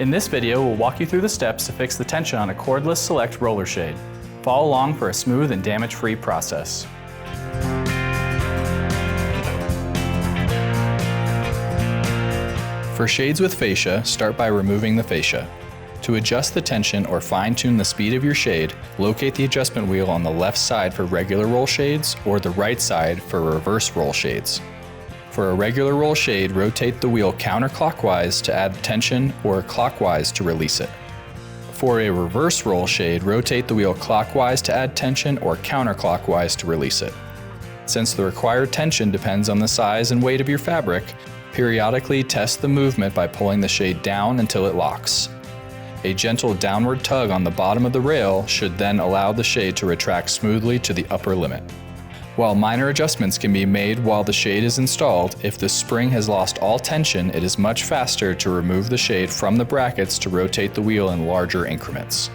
In this video, we'll walk you through the steps to fix the tension on a cordless select roller shade. Follow along for a smooth and damage-free process. For shades with fascia, start by removing the fascia. To adjust the tension or fine-tune the speed of your shade, locate the adjustment wheel on the left side for regular roll shades or the right side for reverse roll shades. For a regular roll shade, rotate the wheel counterclockwise to add tension or clockwise to release it. For a reverse roll shade, rotate the wheel clockwise to add tension or counterclockwise to release it. Since the required tension depends on the size and weight of your fabric, periodically test the movement by pulling the shade down until it locks. A gentle downward tug on the bottom of the rail should then allow the shade to retract smoothly to the upper limit. While minor adjustments can be made while the shade is installed, if the spring has lost all tension, it is much faster to remove the shade from the brackets to rotate the wheel in larger increments.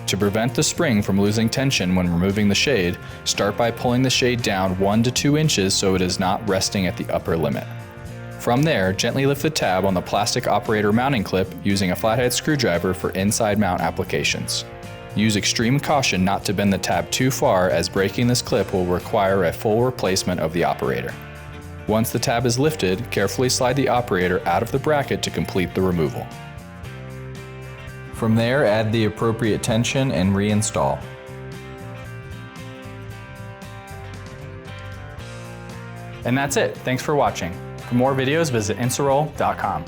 To prevent the spring from losing tension when removing the shade, start by pulling the shade down 1 to 2 inches so it is not resting at the upper limit. From there, gently lift the tab on the plastic operator mounting clip using a flathead screwdriver for inside mount applications. Use extreme caution not to bend the tab too far, as breaking this clip will require a full replacement of the operator. Once the tab is lifted, carefully slide the operator out of the bracket to complete the removal. From there, add the appropriate tension and reinstall. And that's it. Thanks for watching. For more videos, visit Insaroll.com.